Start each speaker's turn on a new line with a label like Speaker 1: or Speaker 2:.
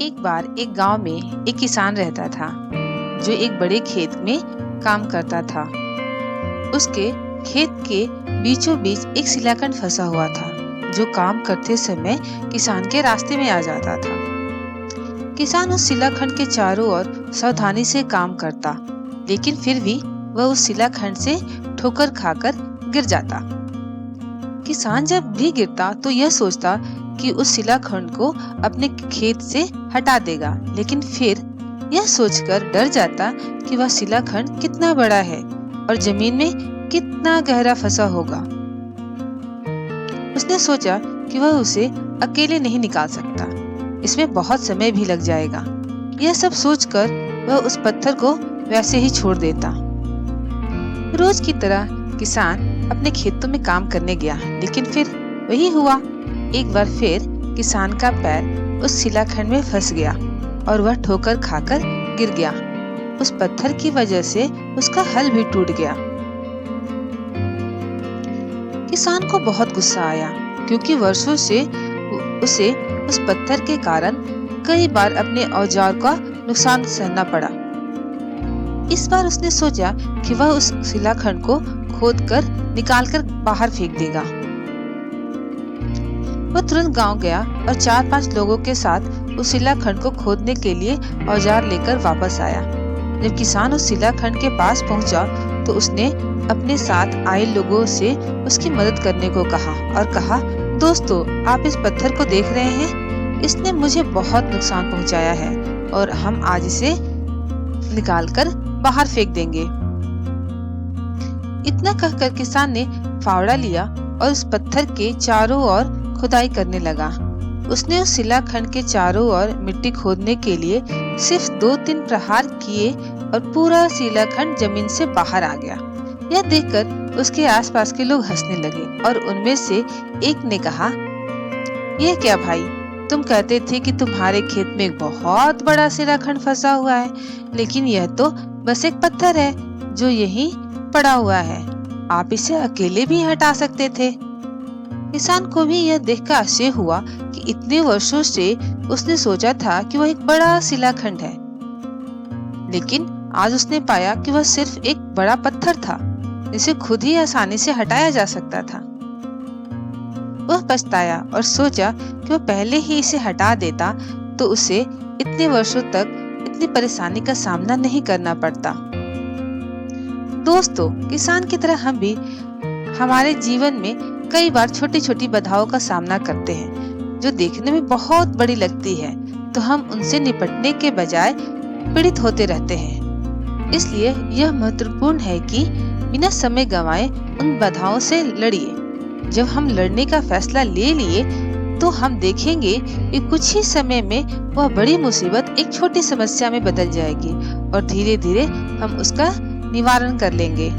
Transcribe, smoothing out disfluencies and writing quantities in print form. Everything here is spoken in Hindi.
Speaker 1: एक बार एक गांव में एक किसान रहता था जो एक बड़े खेत में काम करता था। उसके खेत के बीचों बीच एक शिलाखंड फंसा हुआ था जो काम करते समय किसान के रास्ते में आ जाता था। किसान उस शिलाखंड के चारों ओर सावधानी से काम करता, लेकिन फिर भी वह उस शिलाखंड से ठोकर खाकर गिर जाता। किसान जब भी गिरता तो यह सोचता कि उस शिलाखंड को अपने खेत से हटा देगा, लेकिन फिर यह सोचकर डर जाता कि वह शिलाखंड कितना बड़ा है और जमीन में कितना गहरा फंसा होगा। उसने सोचा कि वह उसे अकेले नहीं निकाल सकता, इसमें बहुत समय भी लग जाएगा। यह सब सोचकर वह उस पत्थर को वैसे ही छोड़ देता। रोज की तरह किसान अपने खेतों में काम करने गया, लेकिन फिर वही हुआ। एक बार फिर किसान का पैर उस शिलाखंड में फंस गया और वह ठोकर खाकर गिर गया। उस पत्थर की वजह से उसका हल भी टूट गया। किसान को बहुत गुस्सा आया, क्योंकि वर्षों से उसे उस पत्थर के कारण कई बार अपने औजार का नुकसान सहना पड़ा। इस बार उसने सोचा कि वह उस शिलाखंड को खोदकर निकालकर बाहर फेंक देगा। वह तुरंत गांव गया और 4-5 लोगों के साथ उस शिलाखंड को खोदने के लिए औजार लेकर वापस आया। जब किसान उस शिलाखंड के पास पहुंचा तो उसने अपने साथ आए लोगों से उसकी मदद करने को कहा और कहा, दोस्तों, आप इस पत्थर को देख रहे हैं? इसने मुझे बहुत नुकसान पहुंचाया है और हम आज इसे निकालकर बाहर फेंक देंगे। इतना कहकर किसान ने फावड़ा लिया और उस पत्थर के चारों ओर खुदाई करने लगा। उसने उस शिलाखंड के चारों ओर मिट्टी खोदने के लिए सिर्फ 2-3 प्रहार किए और पूरा शिलाखंड जमीन से बाहर आ गया। यह देखकर उसके आसपास के लोग हंसने लगे और उनमें से एक ने कहा, यह क्या भाई, तुम कहते थे कि तुम्हारे खेत में एक बहुत बड़ा शिलाखंड फंसा हुआ है, लेकिन यह तो बस एक पत्थर है जो यहीं पड़ा हुआ है। आप इसे अकेले भी हटा सकते थे। किसान को भी यह देखकर आश्चर्य हुआ कि इतने वर्षों से उसने सोचा था कि वह एक बड़ा शिलाखंड है, लेकिन आज उसने पाया कि वह सिर्फ एक बड़ा पत्थर था जिसे खुद ही आसानी से हटाया जा सकता था। वह पछताया और सोचा कि वह पहले ही इसे हटा देता तो उसे इतने वर्षों तक इतनी परेशानी का सामना नहीं करना पड़ता। दोस्तों, किसान की तरह हम भी हमारे जीवन में कई बार छोटी छोटी बाधाओं का सामना करते हैं जो देखने में बहुत बड़ी लगती है, तो हम उनसे निपटने के बजाय पीड़ित होते रहते हैं। इसलिए यह महत्वपूर्ण है कि बिना समय गंवाए उन बाधाओं से लड़िए। जब हम लड़ने का फैसला ले लिए तो हम देखेंगे कि कुछ ही समय में वह बड़ी मुसीबत एक छोटी समस्या में बदल जाएगी और धीरे धीरे हम उसका निवारण कर लेंगे।